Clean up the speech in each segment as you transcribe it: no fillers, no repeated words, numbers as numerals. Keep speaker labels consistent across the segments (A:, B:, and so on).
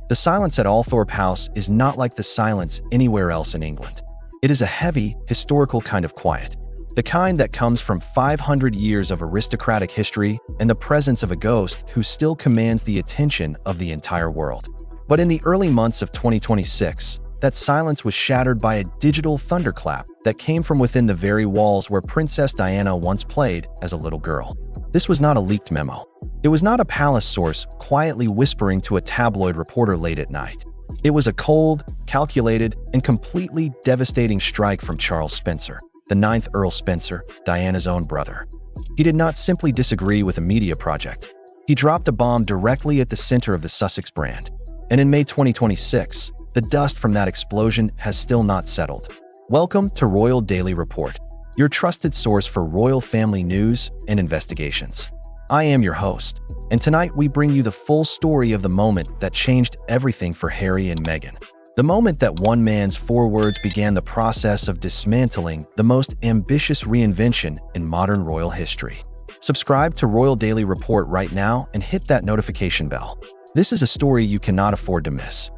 A: The silence at Althorp House is not like the silence anywhere else in England. It is a heavy, historical kind of quiet. The kind that comes from 500 years of aristocratic history and the presence of a ghost who still commands the attention of the entire world. But in the early months of 2026, that silence was shattered by a digital thunderclap that came from within the very walls where Princess Diana once played as a little girl. This was not a leaked memo. It was not a palace source quietly whispering to a tabloid reporter late at night. It was a cold, calculated, and completely devastating strike from Charles Spencer, the 9th Earl Spencer, Diana's own brother. He did not simply disagree with a media project. He dropped a bomb directly at the center of the Sussex brand. And in May 2026, the dust from that explosion has still not settled. Welcome to Royal Daily Report, your trusted source for royal family news and investigations. I am your host, and tonight we bring you the full story of the moment that changed everything for Harry and Meghan. The moment that one man's 4 words began the process of dismantling the most ambitious reinvention in modern royal history. Subscribe to Royal Daily Report right now and hit that notification bell. This is a story you cannot afford to miss.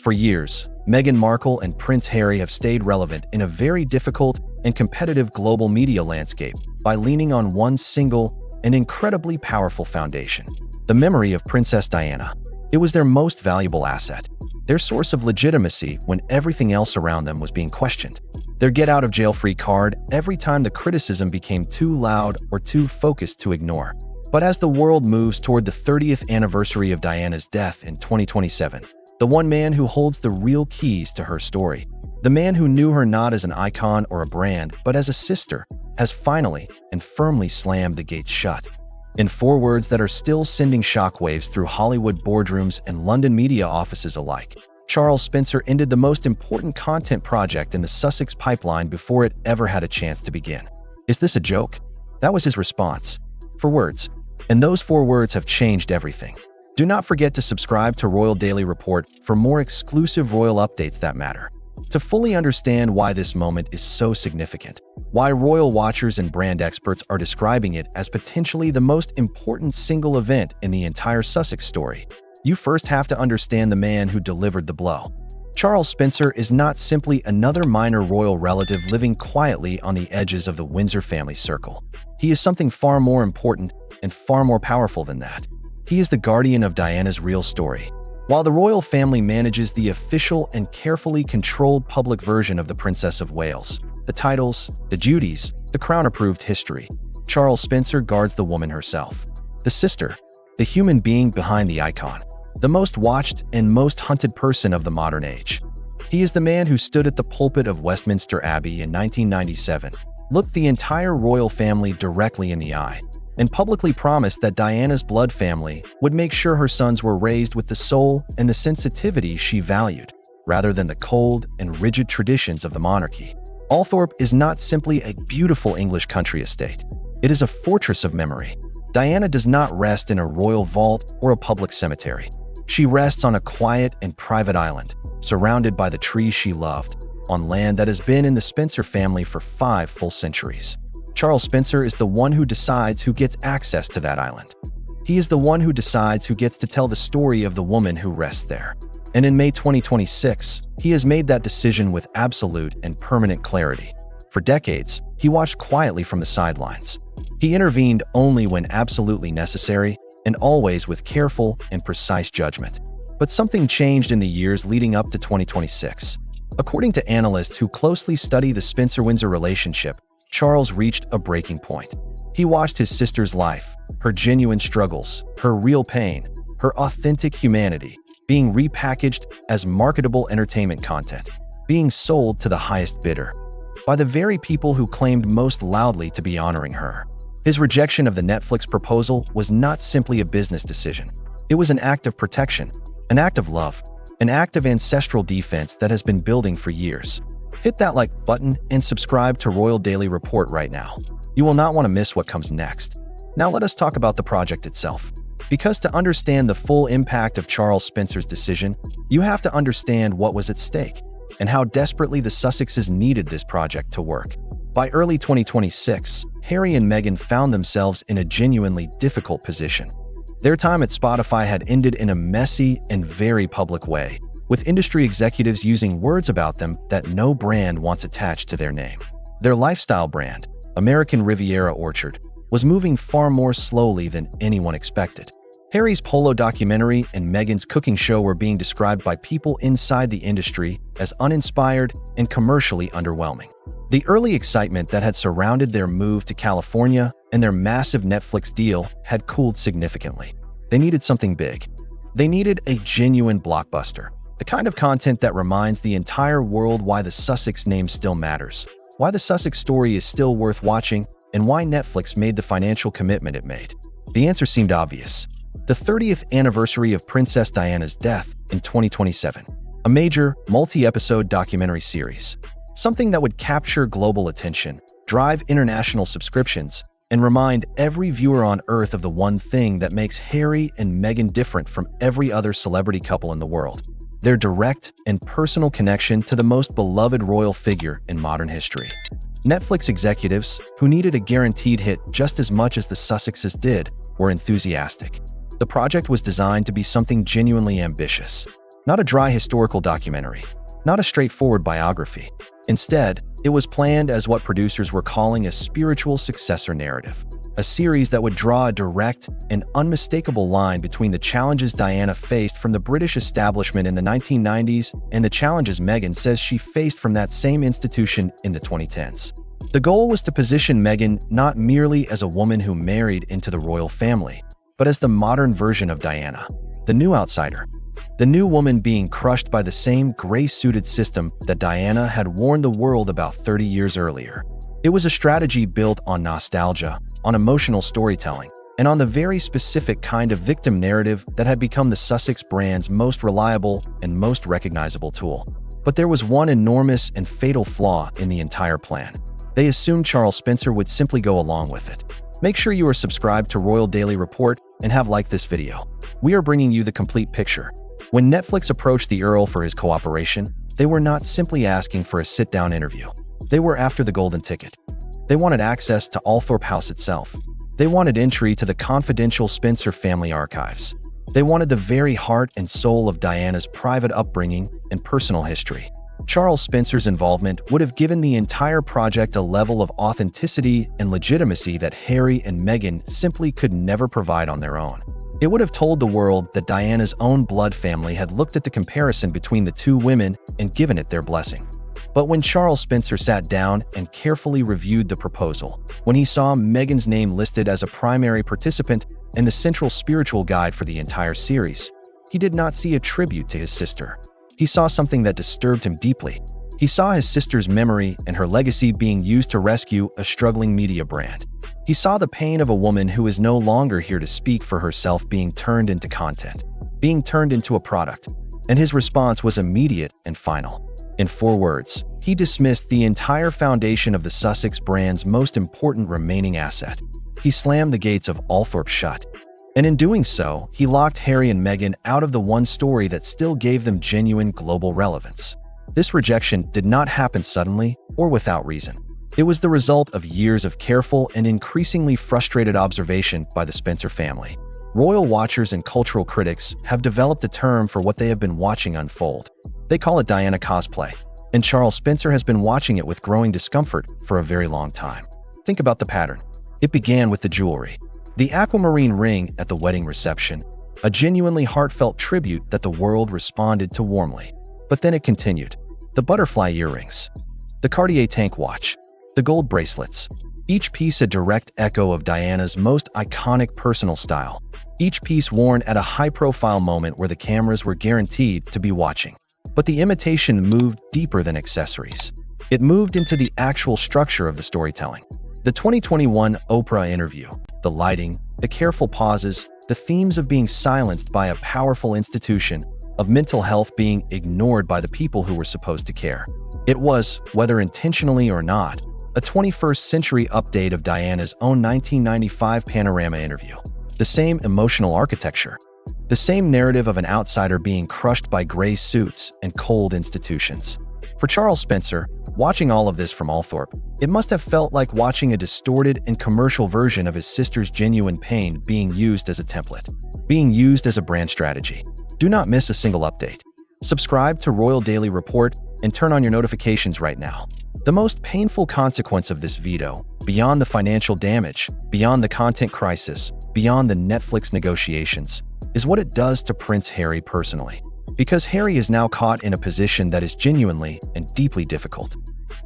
A: For years, Meghan Markle and Prince Harry have stayed relevant in a very difficult and competitive global media landscape by leaning on one single and incredibly powerful foundation: the memory of Princess Diana. It was their most valuable asset, their source of legitimacy when everything else around them was being questioned, their get-out-of-jail-free card every time the criticism became too loud or too focused to ignore. But as the world moves toward the 30th anniversary of Diana's death in 2027, the one man who holds the real keys to her story, the man who knew her not as an icon or a brand, but as a sister, has finally and firmly slammed the gates shut. In 4 words that are still sending shockwaves through Hollywood boardrooms and London media offices alike, Charles Spencer ended the most important content project in the Sussex pipeline before it ever had a chance to begin. Is this a joke? That was his response. 4 words. And those 4 words have changed everything. Do not forget to subscribe to Royal Daily Report for more exclusive royal updates that matter. To fully understand why this moment is so significant, why royal watchers and brand experts are describing it as potentially the most important single event in the entire Sussex story, you first have to understand the man who delivered the blow. Charles Spencer is not simply another minor royal relative living quietly on the edges of the Windsor family circle. He is something far more important and far more powerful than that. He is the guardian of Diana's real story. While the royal family manages the official and carefully controlled public version of the Princess of Wales, the titles, the duties, the crown-approved history, Charles Spencer guards the woman herself. The sister, the human being behind the icon, the most watched and most hunted person of the modern age. He is the man who stood at the pulpit of Westminster Abbey in 1997, looked the entire royal family directly in the eye, and publicly promised that Diana's blood family would make sure her sons were raised with the soul and the sensitivity she valued, rather than the cold and rigid traditions of the monarchy. Althorp is not simply a beautiful English country estate. It is a fortress of memory. Diana does not rest in a royal vault or a public cemetery. She rests on a quiet and private island, surrounded by the trees she loved, on land that has been in the Spencer family for 5 full centuries. Charles Spencer is the one who decides who gets access to that island. He is the one who decides who gets to tell the story of the woman who rests there. And in May 2026, he has made that decision with absolute and permanent clarity. For decades, he watched quietly from the sidelines. He intervened only when absolutely necessary, and always with careful and precise judgment. But something changed in the years leading up to 2026. According to analysts who closely study the Spencer-Windsor relationship, Charles reached a breaking point. He watched his sister's life, her genuine struggles, her real pain, her authentic humanity, being repackaged as marketable entertainment content, being sold to the highest bidder, by the very people who claimed most loudly to be honoring her. His rejection of the Netflix proposal was not simply a business decision. It was an act of protection, an act of love, an act of ancestral defense that has been building for years. Hit that like button and subscribe to Royal Daily Report right now. You will not want to miss what comes next. Now let us talk about the project itself. Because to understand the full impact of Charles Spencer's decision, you have to understand what was at stake and how desperately the Sussexes needed this project to work. By early 2026, Harry and Meghan found themselves in a genuinely difficult position. Their time at Spotify had ended in a messy and very public way, with industry executives using words about them that no brand wants attached to their name. Their lifestyle brand, American Riviera Orchard, was moving far more slowly than anyone expected. Harry's polo documentary and Meghan's cooking show were being described by people inside the industry as uninspired and commercially underwhelming. The early excitement that had surrounded their move to California and their massive Netflix deal had cooled significantly. They needed something big. They needed a genuine blockbuster, the kind of content that reminds the entire world why the Sussex name still matters, why the Sussex story is still worth watching, and why Netflix made the financial commitment it made. The answer seemed obvious. The 30th anniversary of Princess Diana's death in 2027, a major, multi-episode documentary series. Something that would capture global attention, drive international subscriptions, and remind every viewer on Earth of the one thing that makes Harry and Meghan different from every other celebrity couple in the world: their direct and personal connection to the most beloved royal figure in modern history. Netflix executives, who needed a guaranteed hit just as much as the Sussexes did, were enthusiastic. The project was designed to be something genuinely ambitious. Not a dry historical documentary, not a straightforward biography. Instead, it was planned as what producers were calling a spiritual successor narrative, a series that would draw a direct and unmistakable line between the challenges Diana faced from the British establishment in the 1990s and the challenges Meghan says she faced from that same institution in the 2010s. The goal was to position Meghan not merely as a woman who married into the royal family, but as the modern version of Diana, the new outsider, the new woman being crushed by the same gray-suited system that Diana had warned the world about 30 years earlier. It was a strategy built on nostalgia, on emotional storytelling, and on the very specific kind of victim narrative that had become the Sussex brand's most reliable and most recognizable tool. But there was one enormous and fatal flaw in the entire plan. They assumed Charles Spencer would simply go along with it. Make sure you are subscribed to Royal Daily Report and have liked this video. We are bringing you the complete picture. When Netflix approached the Earl for his cooperation, they were not simply asking for a sit-down interview. They were after the golden ticket. They wanted access to Althorp House itself. They wanted entry to the confidential Spencer family archives. They wanted the very heart and soul of Diana's private upbringing and personal history. Charles Spencer's involvement would have given the entire project a level of authenticity and legitimacy that Harry and Meghan simply could never provide on their own. It would have told the world that Diana's own blood family had looked at the comparison between the two women and given it their blessing. But when Charles Spencer sat down and carefully reviewed the proposal, when he saw Meghan's name listed as a primary participant and the central spiritual guide for the entire series, he did not see a tribute to his sister. He saw something that disturbed him deeply. He saw his sister's memory and her legacy being used to rescue a struggling media brand. He saw the pain of a woman who is no longer here to speak for herself being turned into content, being turned into a product. And his response was immediate and final. In 4 words, he dismissed the entire foundation of the Sussex brand's most important remaining asset. He slammed the gates of Althorp shut. And in doing so, he locked Harry and Meghan out of the one story that still gave them genuine global relevance. This rejection did not happen suddenly or without reason. It was the result of years of careful and increasingly frustrated observation by the Spencer family. Royal watchers and cultural critics have developed a term for what they have been watching unfold. They call it Diana cosplay, and Charles Spencer has been watching it with growing discomfort for a very long time. Think about the pattern. It began with the jewelry. The aquamarine ring at the wedding reception, a genuinely heartfelt tribute that the world responded to warmly. But then it continued. The butterfly earrings, the Cartier tank watch, the gold bracelets, each piece a direct echo of Diana's most iconic personal style, each piece worn at a high-profile moment where the cameras were guaranteed to be watching. But the imitation moved deeper than accessories. It moved into the actual structure of the storytelling. The 2021 Oprah interview, the lighting, the careful pauses, the themes of being silenced by a powerful institution, of mental health being ignored by the people who were supposed to care. It was, whether intentionally or not, a 21st century update of Diana's own 1995 Panorama interview. The same emotional architecture, the same narrative of an outsider being crushed by gray suits and cold institutions. For Charles Spencer, watching all of this from Althorp, it must have felt like watching a distorted and commercial version of his sister's genuine pain being used as a template, being used as a brand strategy. Do not miss a single update. Subscribe to Royal Daily Report and turn on your notifications right now. The most painful consequence of this veto, beyond the financial damage, beyond the content crisis, beyond the Netflix negotiations, is what it does to Prince Harry personally. Because Harry is now caught in a position that is genuinely and deeply difficult.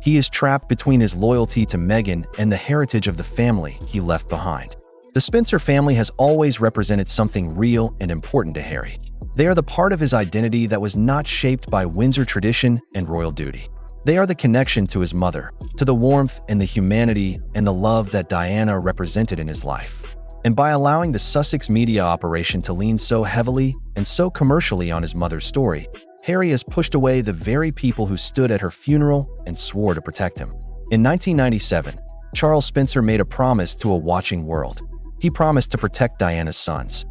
A: He is trapped between his loyalty to Meghan and the heritage of the family he left behind. The Spencer family has always represented something real and important to Harry. They are the part of his identity that was not shaped by Windsor tradition and royal duty. They are the connection to his mother, to the warmth and the humanity and the love that Diana represented in his life. And by allowing the Sussex media operation to lean so heavily and so commercially on his mother's story, Harry has pushed away the very people who stood at her funeral and swore to protect him. In 1997, Charles Spencer made a promise to a watching world. He promised to protect Diana's sons.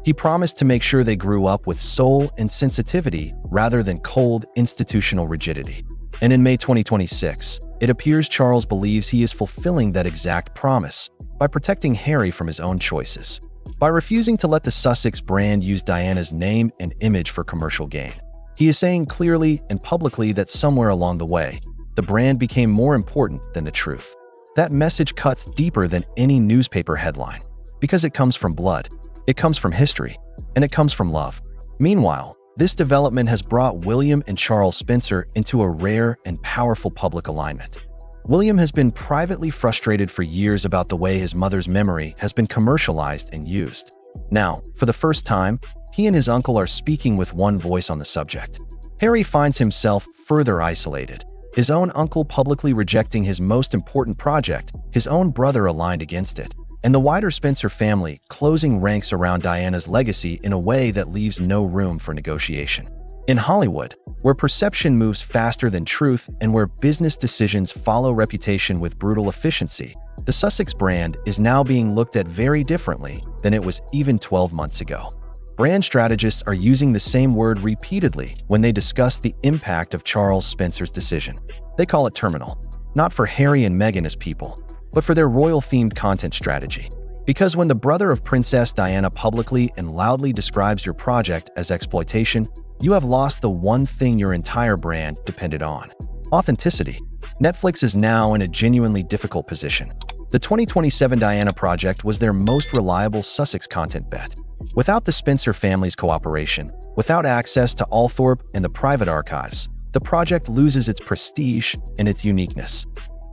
A: He promised to make sure they grew up with soul and sensitivity rather than cold, institutional rigidity. And in May 2026, it appears Charles believes he is fulfilling that exact promise by protecting Harry from his own choices, by refusing to let the Sussex brand use Diana's name and image for commercial gain. He is saying clearly and publicly that somewhere along the way, the brand became more important than the truth. That message cuts deeper than any newspaper headline, because it comes from blood, it comes from history, and it comes from love. Meanwhile, this development has brought William and Charles Spencer into a rare and powerful public alignment. William has been privately frustrated for years about the way his mother's memory has been commercialized and used. Now, for the first time, he and his uncle are speaking with one voice on the subject. Harry finds himself further isolated, his own uncle publicly rejecting his most important project, his own brother aligned against it, and the wider Spencer family closing ranks around Diana's legacy in a way that leaves no room for negotiation. In Hollywood, where perception moves faster than truth and where business decisions follow reputation with brutal efficiency, the Sussex brand is now being looked at very differently than it was even 12 months ago. Brand strategists are using the same word repeatedly when they discuss the impact of Charles Spencer's decision. They call it terminal, not for Harry and Meghan as people, but for their royal-themed content strategy. Because when the brother of Princess Diana publicly and loudly describes your project as exploitation, you have lost the one thing your entire brand depended on: authenticity. Netflix is now in a genuinely difficult position. The 2027 Diana project was their most reliable Sussex content bet. Without the Spencer family's cooperation, without access to Althorp and the private archives, the project loses its prestige and its uniqueness.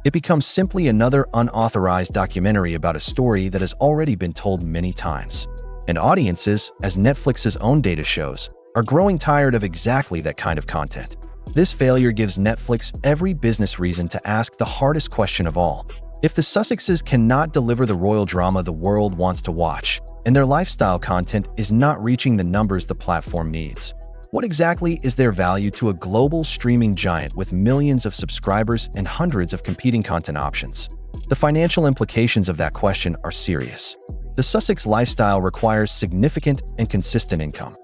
A: It becomes simply another unauthorized documentary about a story that has already been told many times. And audiences, as Netflix's own data shows, are growing tired of exactly that kind of content. This failure gives Netflix every business reason to ask the hardest question of all. If the Sussexes cannot deliver the royal drama the world wants to watch, and their lifestyle content is not reaching the numbers the platform needs, what exactly is their value to a global streaming giant with millions of subscribers and hundreds of competing content options? The financial implications of that question are serious. The Sussex lifestyle requires significant and consistent income,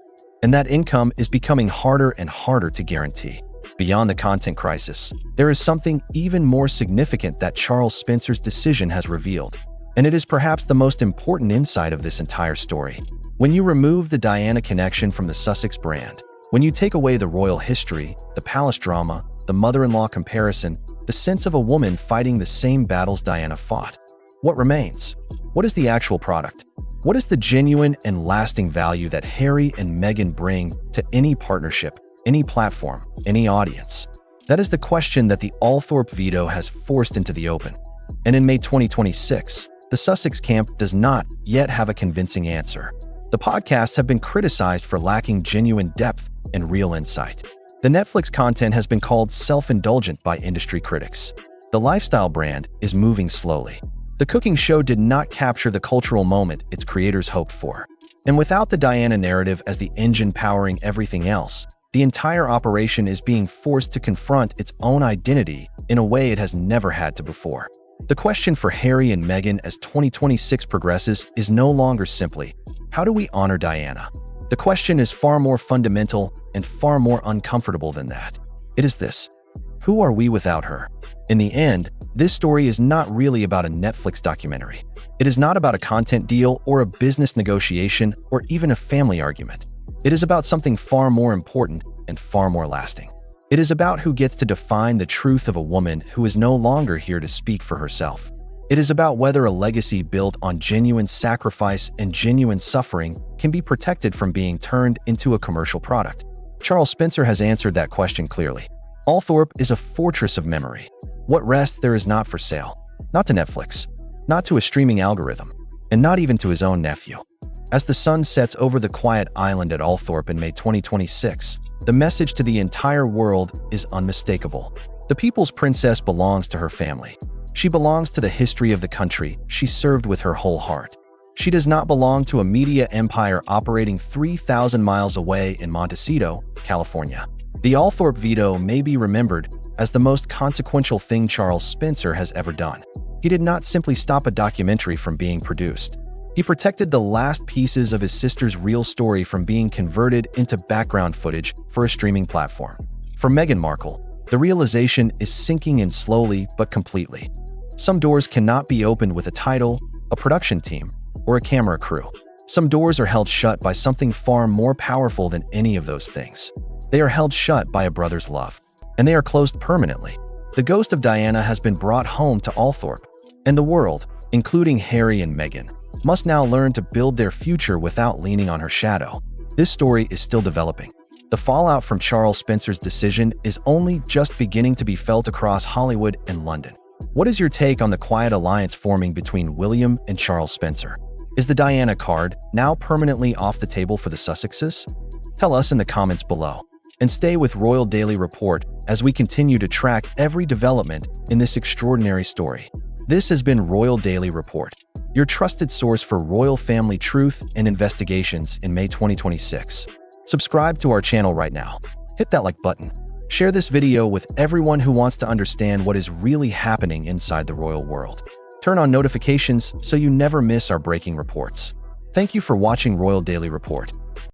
A: and that income is becoming harder and harder to guarantee. Beyond the content crisis, there is something even more significant that Charles Spencer's decision has revealed, and it is perhaps the most important insight of this entire story. When you remove the Diana connection from the Sussex brand, when you take away the royal history, the palace drama, the mother-in-law comparison, the sense of a woman fighting the same battles Diana fought, what remains? What is the actual product? What is the genuine and lasting value that Harry and Meghan bring to any partnership, any platform, any audience? That is the question that the Althorp veto has forced into the open. And in May 2026, the Sussex camp does not yet have a convincing answer. The podcasts have been criticized for lacking genuine depth and real insight. The Netflix content has been called self-indulgent by industry critics. The lifestyle brand is moving slowly. The cooking show did not capture the cultural moment its creators hoped for. And without the Diana narrative as the engine powering everything else, the entire operation is being forced to confront its own identity in a way it has never had to before. The question for Harry and Meghan as 2026 progresses is no longer simply, how do we honor Diana? The question is far more fundamental and far more uncomfortable than that. It is this: Who are we without her? In the end, this story is not really about a Netflix documentary. It is not about a content deal or a business negotiation or even a family argument. It is about something far more important and far more lasting. It is about who gets to define the truth of a woman who is no longer here to speak for herself. It is about whether a legacy built on genuine sacrifice and genuine suffering can be protected from being turned into a commercial product. Charles Spencer has answered that question clearly. Althorp is a fortress of memory. What rest there is not for sale. Not to Netflix, not to a streaming algorithm, and not even to his own nephew. As the sun sets over the quiet island at Althorp in May 2026, the message to the entire world is unmistakable. The People's Princess belongs to her family. She belongs to the history of the country she served with her whole heart. She does not belong to a media empire operating 3,000 miles away in Montecito, California. The Althorp veto may be remembered as the most consequential thing Charles Spencer has ever done. He did not simply stop a documentary from being produced. He protected the last pieces of his sister's real story from being converted into background footage for a streaming platform. For Meghan Markle, the realization is sinking in slowly but completely. Some doors cannot be opened with a title, a production team, or a camera crew. Some doors are held shut by something far more powerful than any of those things. They are held shut by a brother's love, and they are closed permanently. The ghost of Diana has been brought home to Althorp, and the world, including Harry and Meghan, must now learn to build their future without leaning on her shadow. This story is still developing. The fallout from Charles Spencer's decision is only just beginning to be felt across Hollywood and London. What is your take on the quiet alliance forming between William and Charles Spencer? Is the Diana card now permanently off the table for the Sussexes? Tell us in the comments below. And stay with Royal Daily Report as we continue to track every development in this extraordinary story. This has been Royal Daily Report, your trusted source for royal family truth and investigations in May 2026. Subscribe to our channel right now. Hit that like button. Share this video with everyone who wants to understand what is really happening inside the royal world. Turn on notifications so you never miss our breaking reports. Thank you for watching Royal Daily Report.